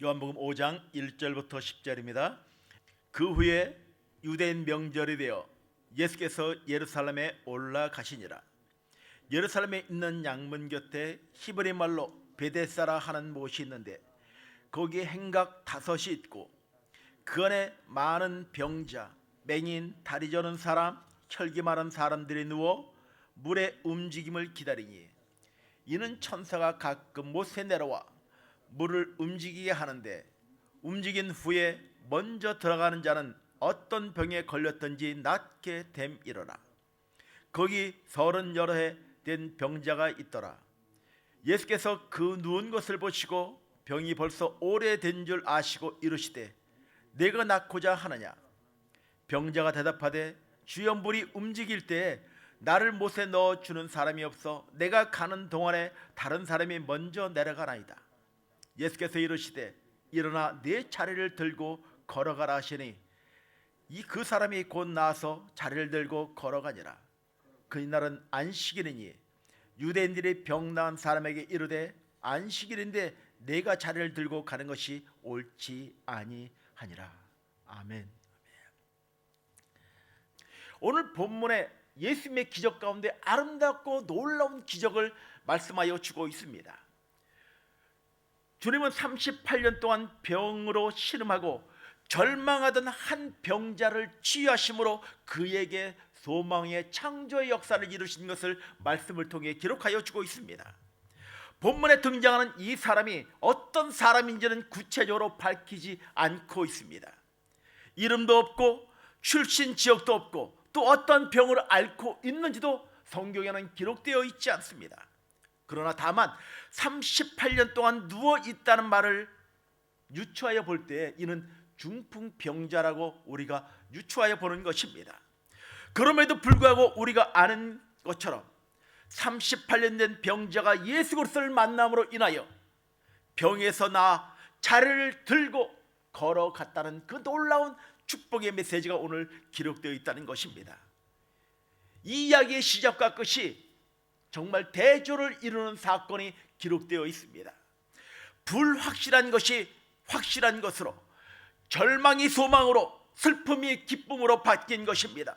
요한복음 5장 1절부터 10절입니다. 그 후에 유대인 명절이 되어 예수께서 예루살렘에 올라가시니라. 예루살렘에 있는 양문 곁에 히브리 말로 베데사라 하는 못이 있는데 거기에 행각 5이 있고 그 안에 많은 병자, 맹인, 다리 저는 사람, 혈기 마른 사람들이 누워 물의 움직임을 기다리니 이는 천사가 가끔 못에 내려와 물을 움직이게 하는데 움직인 후에 먼저 들어가는 자는 어떤 병에 걸렸든지 낫게 됨이러라. 거기 38해 된 병자가 있더라. 예수께서 그 누운 것을 보시고 병이 벌써 오래된 줄 아시고 이르시되 내가 낫고자 하느냐. 병자가 대답하되 주여 물이 움직일 때에 나를 못에 넣어주는 사람이 없어 내가 가는 동안에 다른 사람이 먼저 내려가나이다. 예수께서 이르시되 일어나 네 자리를 들고 걸어가라 하시니 그 사람이 곧 나와서 자리를 들고 걸어가니라. 그날은 안식일이니 유대인들이 병 나은 사람에게 이르되 안식일인데 내가 자리를 들고 가는 것이 옳지 아니하니라. 아멘. 오늘 본문에 예수님의 기적 가운데 아름답고 놀라운 기적을 말씀하여 주고 있습니다. 주님은 38년 동안 병으로 신음하고 절망하던 한 병자를 치유하심으로 그에게 소망의 창조의 역사를 이루신 것을 말씀을 통해 기록하여 주고 있습니다. 본문에 등장하는 이 사람이 어떤 사람인지는 구체적으로 밝히지 않고 있습니다. 이름도 없고 출신 지역도 없고 또 어떤 병을 앓고 있는지도 성경에는 기록되어 있지 않습니다. 그러나 다만 38년 동안 누워 있다는 말을 유추하여 볼 때 이는 중풍병자라고 우리가 유추하여 보는 것입니다. 그럼에도 불구하고 우리가 아는 것처럼 38년 된 병자가 예수 그리스도를 만남으로 인하여 병에서 나아 자리를 들고 걸어갔다는 그 놀라운 축복의 메시지가 오늘 기록되어 있다는 것입니다. 이 이야기의 시작과 끝이 정말 대조를 이루는 사건이 기록되어 있습니다. 불확실한 것이 확실한 것으로, 절망이 소망으로, 슬픔이 기쁨으로 바뀐 것입니다.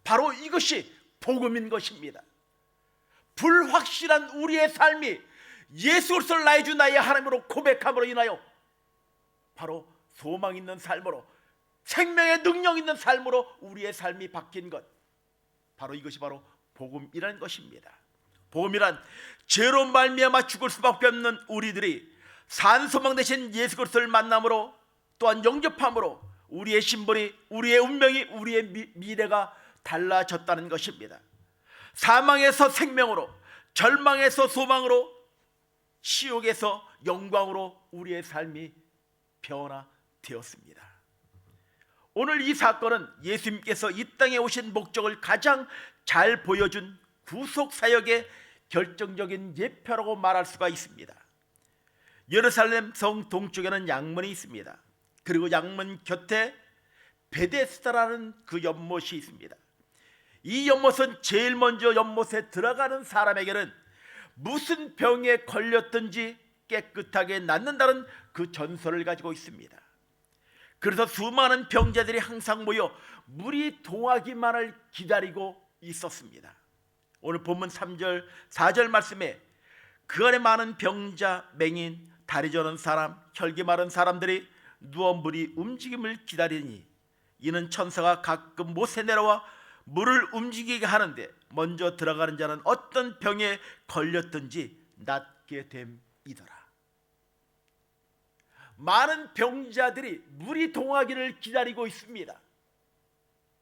바로 이것이 복음인 것입니다. 불확실한 우리의 삶이 예수 그리스도를 나의 주 나의 하나님으로 고백함으로 인하여 바로 소망 있는 삶으로, 생명의 능력 있는 삶으로 우리의 삶이 바뀐 것, 바로 이것이 바로 복음이라는 것입니다. 복음이란 죄로 말미암아 죽을 수밖에 없는 우리들이 산소망 대신 예수 그리스도를 만남으로 또한 영접함으로 우리의 신분이, 우리의 운명이, 우리의 미래가 달라졌다는 것입니다. 사망에서 생명으로, 절망에서 소망으로, 지옥에서 영광으로 우리의 삶이 변화되었습니다. 오늘 이 사건은 예수님께서 이 땅에 오신 목적을 가장 잘 보여준 구속사역의 결정적인 예표라고 말할 수가 있습니다. 예루살렘 성 동쪽에는 양문이 있습니다. 그리고 양문 곁에 베데스다라는 그 연못이 있습니다. 이 연못은 제일 먼저 연못에 들어가는 사람에게는 무슨 병에 걸렸든지 깨끗하게 낫는다는 그 전설을 가지고 있습니다. 그래서 수많은 병자들이 항상 모여 물이 동하기만을 기다리고 있었습니다. 오늘 본문 3절 4절 말씀에 그 안에 많은 병자, 맹인, 다리 저는 사람, 혈기 마른 사람들이 누워 물이 움직임을 기다리니 이는 천사가 가끔 못에 내려와 물을 움직이게 하는데 먼저 들어가는 자는 어떤 병에 걸렸든지 낫게 됨이더라. 많은 병자들이 물이 동하기를 기다리고 있습니다.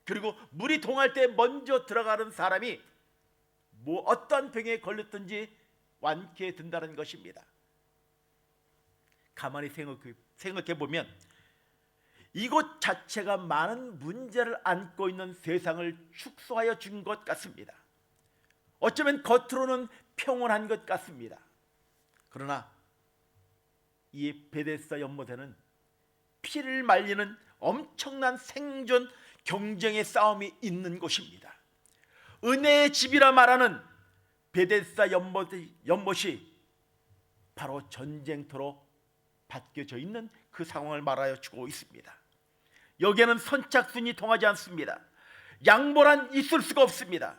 그리고 물이 동할 때 먼저 들어가는 사람이 어떤 병에 걸렸든지 완쾌 된다는 것입니다. 가만히 생각해 보면 이곳 자체가 많은 문제를 안고 있는 세상을 축소하여 준 것 같습니다. 어쩌면 겉으로는 평온한 것 같습니다. 그러나 이 베데스다 연못에는 피를 말리는 엄청난 생존 경쟁의 싸움이 있는 곳입니다. 은혜의 집이라 말하는 베데스다 연못이 바로 전쟁터로 바뀌어져 있는 그 상황을 말하여 주고 있습니다. 여기에는 선착순이 통하지 않습니다. 양보란 있을 수가 없습니다.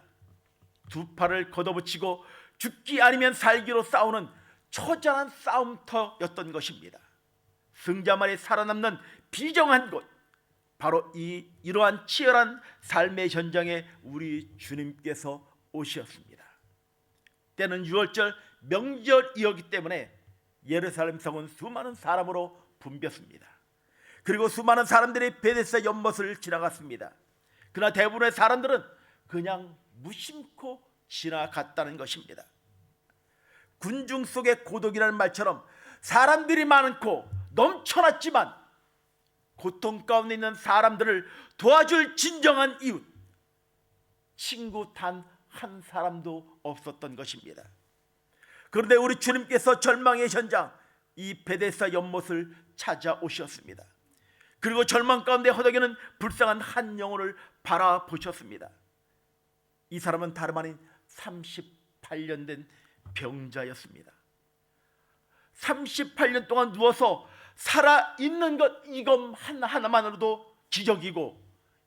두 팔을 걷어붙이고 죽기 아니면 살기로 싸우는 처절한 싸움터였던 것입니다. 승자만이 살아남는 비정한 곳, 바로 이러한 치열한 삶의 현장에 우리 주님께서 오셨습니다. 때는 6월절 명절이었기 때문에 예루살렘 성은 수많은 사람으로 붐볐습니다. 그리고 수많은 사람들이 베데스다 연못을 지나갔습니다. 그러나 대부분의 사람들은 그냥 무심코 지나갔다는 것입니다. 군중 속의 고독이라는 말처럼 사람들이 많고 넘쳐났지만 고통 가운데 있는 사람들을 도와줄 진정한 이웃, 친구 단 한 사람도 없었던 것입니다. 그런데 우리 주님께서 절망의 현장, 이 베데스다 연못을 찾아오셨습니다. 그리고 절망 가운데 허덕이는 불쌍한 한 영혼을 바라보셨습니다. 이 사람은 다름 아닌 38년 된 병자였습니다. 38년 동안 누워서 살아있는 것 이것 하나만으로도 기적이고,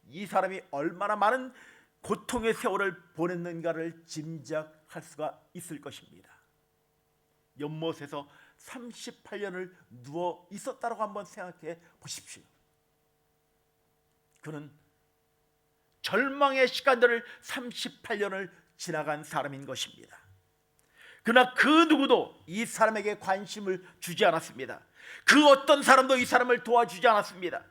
이 사람이 얼마나 많은 고통의 세월을 보냈는가를 짐작할 수가 있을 것입니다. 연못에서 38년을 누워 있었다고 한번 생각해 보십시오. 그는 절망의 시간들을 38년을 지나간 사람인 것입니다. 그러나 그 누구도 이 사람에게 관심을 주지 않았습니다. 그 어떤 사람도 이 사람을 도와주지 않았습니다.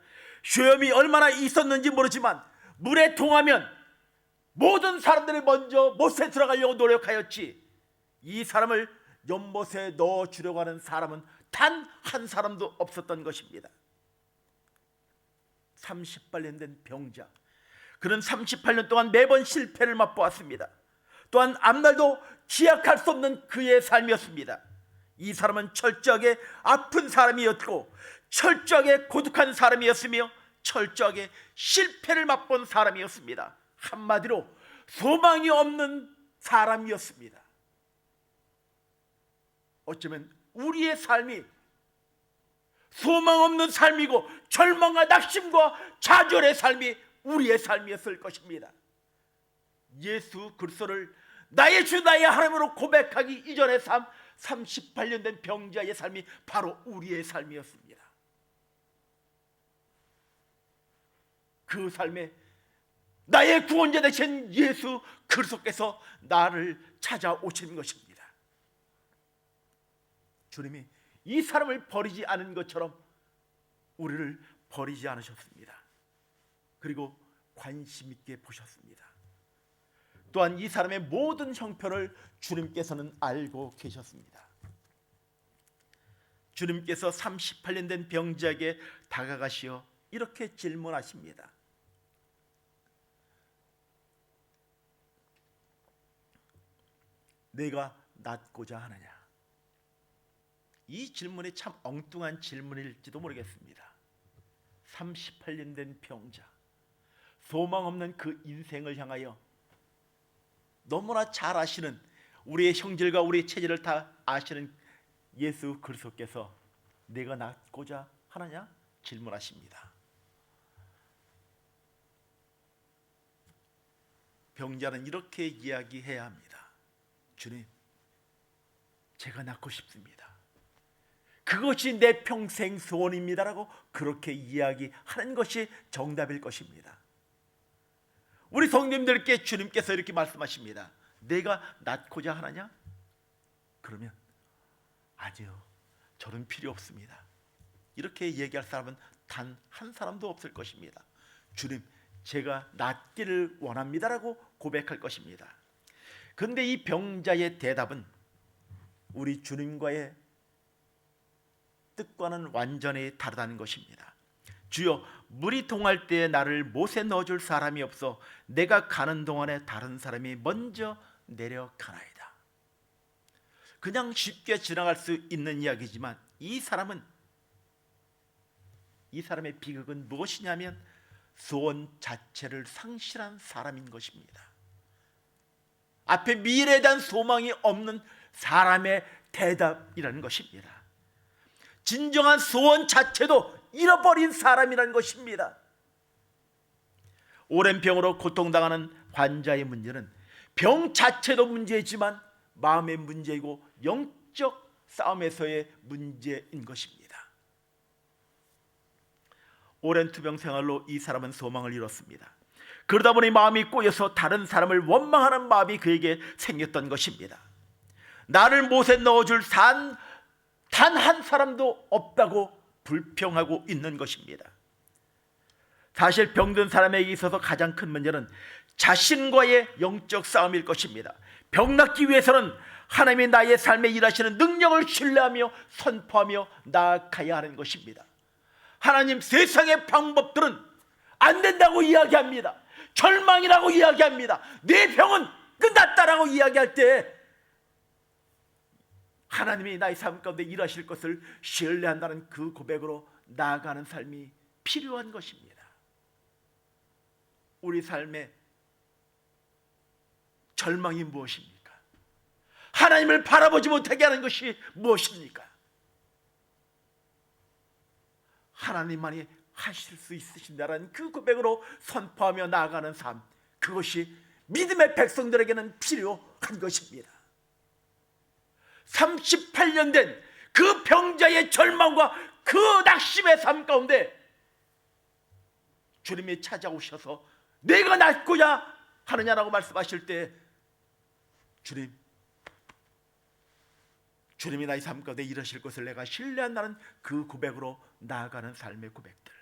쉐엄이 얼마나 있었는지 모르지만 물에 동하면 모든 사람들이 먼저 못에 들어가려고 노력하였지, 이 사람을 연못에 넣어주려고 하는 사람은 단 한 사람도 없었던 것입니다. 38년 된 병자, 그는 38년 동안 매번 실패를 맛보았습니다. 또한 앞날도 기약할 수 없는 그의 삶이었습니다. 이 사람은 철저하게 아픈 사람이었고, 철저하게 고독한 사람이었으며, 철저하게 실패를 맛본 사람이었습니다. 한마디로 소망이 없는 사람이었습니다. 어쩌면 우리의 삶이 소망 없는 삶이고 절망과 낙심과 좌절의 삶이 우리의 삶이었을 것입니다. 예수 그리스도를 나의 주 나의 하나님으로 고백하기 이전의 삶, 38년 된 병자의 삶이 바로 우리의 삶이었습니다. 그 삶에 나의 구원자 되신 예수 그리스도께서 나를 찾아오신 것입니다. 주님이 이 사람을 버리지 않은 것처럼 우리를 버리지 않으셨습니다. 그리고 관심 있게 보셨습니다. 또한 이 사람의 모든 형편을 주님께서는 알고 계셨습니다. 주님께서 38년 된 병자에게 다가가시어 이렇게 질문하십니다. 내가 낫고자 하느냐? 이 질문이 참 엉뚱한 질문일지도 모르겠습니다. 38년 된 병자, 소망 없는 그 인생을 향하여 너무나 잘 아시는, 우리의 형질과 우리의 체질을 다 아시는 예수 그리스도께서 내가 낫고자 하느냐? 질문하십니다. 병자는 이렇게 이야기해야 합니다. 주님, 제가 낫고 싶습니다. 그것이 내 평생 소원입니다라고 그렇게 이야기하는 것이 정답일 것입니다. 우리 성도님들께 주님께서 이렇게 말씀하십니다. 내가 낫고자 하느냐? 그러면 아니요, 저는 필요 없습니다. 이렇게 얘기할 사람은 단 한 사람도 없을 것입니다. 주님, 제가 낫기를 원합니다라고 고백할 것입니다. 그런데 이 병자의 대답은 우리 주님과의 뜻과는 완전히 다르다는 것입니다. 주여, 물이 동할 때에 나를 못에 넣어줄 사람이 없어 내가 가는 동안에 다른 사람이 먼저 내려가나이다. 그냥 쉽게 지나갈 수 있는 이야기지만 이 사람의 비극은 무엇이냐면 소원 자체를 상실한 사람인 것입니다. 앞에 미래에 대한 소망이 없는 사람의 대답이라는 것입니다. 진정한 소원 자체도 잃어버린 사람이라는 것입니다. 오랜 병으로 고통당하는 환자의 문제는 병 자체도 문제이지만 마음의 문제이고 영적 싸움에서의 문제인 것입니다. 오랜 투병 생활로 이 사람은 소망을 잃었습니다. 그러다 보니 마음이 꼬여서 다른 사람을 원망하는 마음이 그에게 생겼던 것입니다. 나를 못에 넣어줄 단 한 사람도 없다고 불평하고 있는 것입니다. 사실 병든 사람에게 있어서 가장 큰 문제는 자신과의 영적 싸움일 것입니다. 병 낫기 위해서는 하나님이 나의 삶에 일하시는 능력을 신뢰하며 선포하며 나아가야 하는 것입니다. 하나님, 세상의 방법들은 안 된다고 이야기합니다. 절망이라고 이야기합니다. 내 병은 끝났다라고 이야기할 때 하나님이 나의 삶 가운데 일하실 것을 신뢰한다는 그 고백으로 나아가는 삶이 필요한 것입니다. 우리 삶의 절망이 무엇입니까? 하나님을 바라보지 못하게 하는 것이 무엇입니까? 하나님만이 하실 수 있으신다라는 그 고백으로 선포하며 나아가는 삶, 그것이 믿음의 백성들에게는 필요한 것입니다. 38년 된 그 병자의 절망과 그 낙심의 삶 가운데 주님이 찾아오셔서 내가 낫고자 하느냐라고 말씀하실 때 주님이 나의 삶 가운데 일하실 것을 내가 신뢰한다는 그 고백으로 나아가는 삶의 고백들.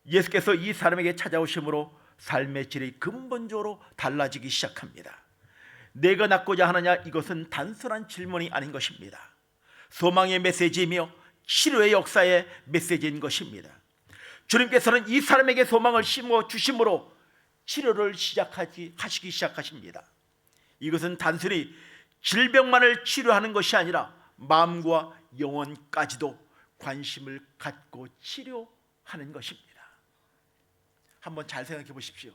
예수께서 이 사람에게 찾아오심으로 삶의 질이 근본적으로 달라지기 시작합니다. 내가 낫고자 하느냐, 이것은 단순한 질문이 아닌 것입니다. 소망의 메시지이며 치료의 역사의 메시지인 것입니다. 주님께서는 이 사람에게 소망을 심어 주심으로 치료를 하시기 시작하십니다. 이것은 단순히 질병만을 치료하는 것이 아니라 마음과 영혼까지도 관심을 갖고 치료하는 것입니다. 한번 잘 생각해 보십시오.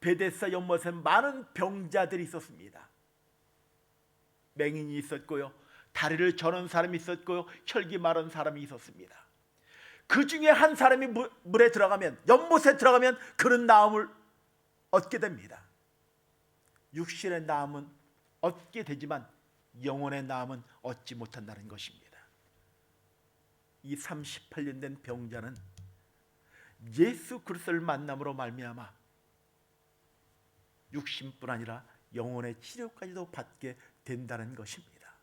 베데스다 연못엔 많은 병자들이 있었습니다. 맹인이 있었고요, 다리를 저는 사람이 있었고요, 혈기 마른 사람이 있었습니다. 그 중에 한 사람이 물에 들어가면, 연못에 들어가면 그런 나음을 얻게 됩니다. 육신의 나음은 얻게 되지만 영혼의 나음은 얻지 못한다는 것입니다. 이 38년 된 병자는 예수 그리스도를 만남으로 말미암아 육신뿐 아니라 영혼의 치료까지도 받게 된다는 것입니다.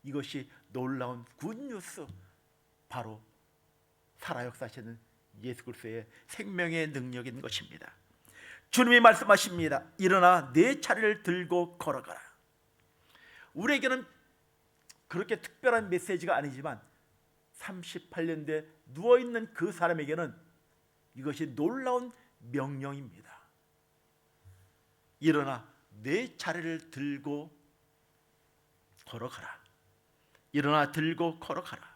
이것이 놀라운 굿뉴스, 바로 살아 역사하시는 예수 그리스도의 생명의 능력인 것입니다. 주님이 말씀하십니다. 일어나 내 차례를 들고 걸어가라. 우리에게는 그렇게 특별한 메시지가 아니지만 38년 돼 누워있는 그 사람에게는 이것이 놀라운 명령입니다. 일어나 내 차례를 들고 걸어가라. 일어나 들고 걸어가라.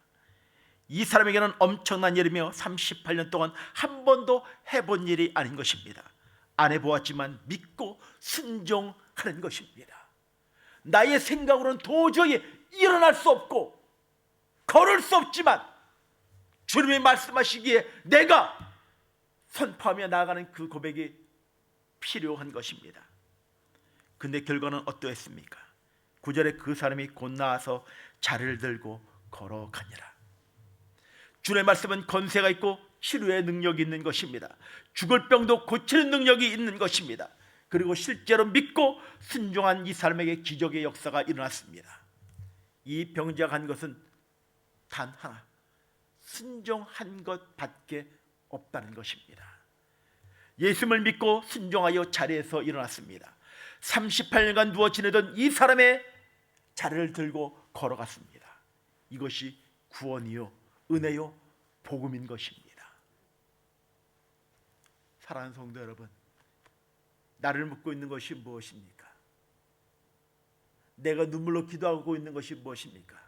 이 사람에게는 엄청난 일이며 38년 동안 한 번도 해본 일이 아닌 것입니다. 안 해보았지만 믿고 순종하는 것입니다. 나의 생각으로는 도저히 일어날 수 없고 걸을 수 없지만 주님이 말씀하시기에 내가 선포하며 나아가는 그 고백이 필요한 것입니다. 근데 결과는 어떠했습니까? 9절에 그 사람이 곧 나와서 자리를 들고 걸어가니라. 주의 말씀은 권세가 있고 치료의 능력이 있는 것입니다. 죽을 병도 고치는 능력이 있는 것입니다. 그리고 실제로 믿고 순종한 이 사람에게 기적의 역사가 일어났습니다. 이 병자가 한 것은 단 하나, 순종한 것밖에 없다는 것입니다. 예수님을 믿고 순종하여 자리에서 일어났습니다. 38년간 누워 지내던 이 사람의 자리를 들고 걸어갔습니다. 이것이 구원이요, 은혜요, 복음인 것입니다. 사랑하는 성도 여러분, 나를 묻고 있는 것이 무엇입니까? 내가 눈물로 기도하고 있는 것이 무엇입니까?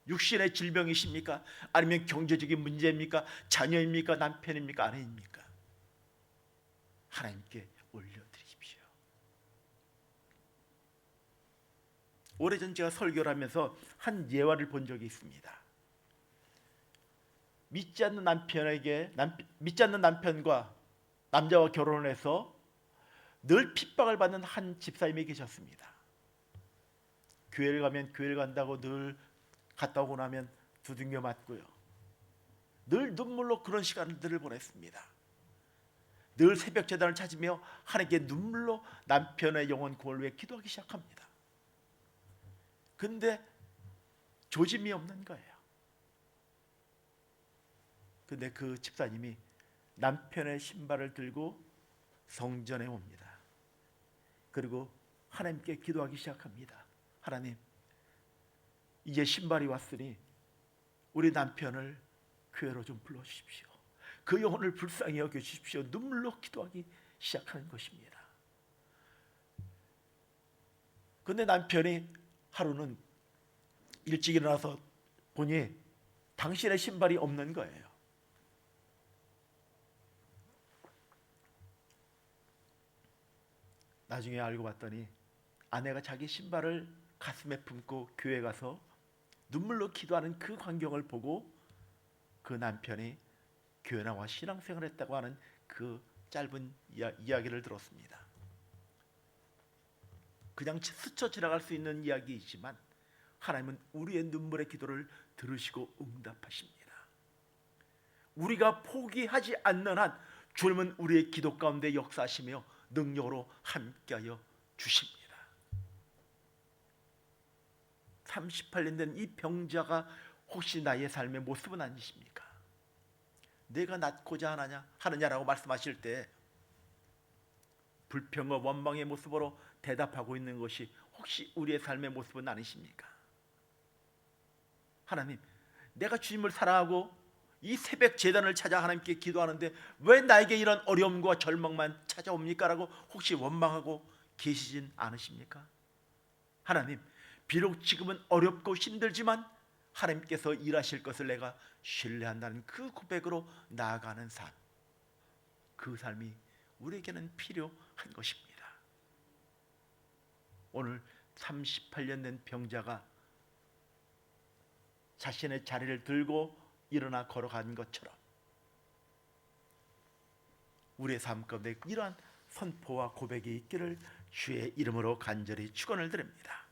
육신의 질병이십니까? 아니면 경제적인 문제입니까? 자녀입니까? 남편입니까? 아내입니까? 하나님께 올려드리십시오. 오래전 제가 설교를 하면서 한 예화를 본 적이 있습니다. 믿지 않는 남편과 남자와 결혼을 해서 늘 핍박을 받는 한 집사님이 계셨습니다. 교회를 가면 교회를 간다고 늘 갔다 오고 나면 두들겨 맞고요. 늘 눈물로 그런 시간들을 보냈습니다. 늘 새벽 제단을 찾으며 하나님께 눈물로 남편의 영혼 구원을 위해 기도하기 시작합니다. 근데 조짐이 없는 거예요. 근데 그 집사님이 남편의 신발을 들고 성전에 옵니다. 그리고 하나님께 기도하기 시작합니다. 하나님, 이제 신발이 왔으니 우리 남편을 교회로 좀 불러주십시오. 그 영혼을 불쌍히 여겨주십시오. 눈물로 기도하기 시작하는 것입니다. 근데 남편이 하루는 일찍 일어나서 보니 당신의 신발이 없는 거예요. 나중에 알고 봤더니 아내가 자기 신발을 가슴에 품고 교회 가서 눈물로 기도하는 그 광경을 보고 그 남편이 교회 나와 신앙생활을 했다고 하는 그 짧은 이야기를 들었습니다. 그냥 스쳐 지나갈 수 있는 이야기이지만 하나님은 우리의 눈물의 기도를 들으시고 응답하십니다. 우리가 포기하지 않는 한 주님은 우리의 기도 가운데 역사하시며 능력으로 함께하여 주십니다. 38년 된 이 병자가 혹시 나의 삶의 모습은 아니십니까? 내가 낫고자 하느냐라고 말씀하실 때 불평과 원망의 모습으로 대답하고 있는 것이 혹시 우리의 삶의 모습은 아니십니까? 하나님, 내가 주님을 사랑하고 이 새벽 제단을 찾아 하나님께 기도하는데 왜 나에게 이런 어려움과 절망만 찾아옵니까? 라고 혹시 원망하고 계시진 않으십니까? 하나님, 비록 지금은 어렵고 힘들지만 하나님께서 일하실 것을 내가 신뢰한다는 그 고백으로 나아가는 삶, 그 삶이 우리에게는 필요한 것입니다. 오늘 38년 된 병자가 자신의 자리를 들고 일어나 걸어간 것처럼 우리의 삶 가운데 이러한 선포와 고백이 있기를 주의 이름으로 간절히 축원을 드립니다.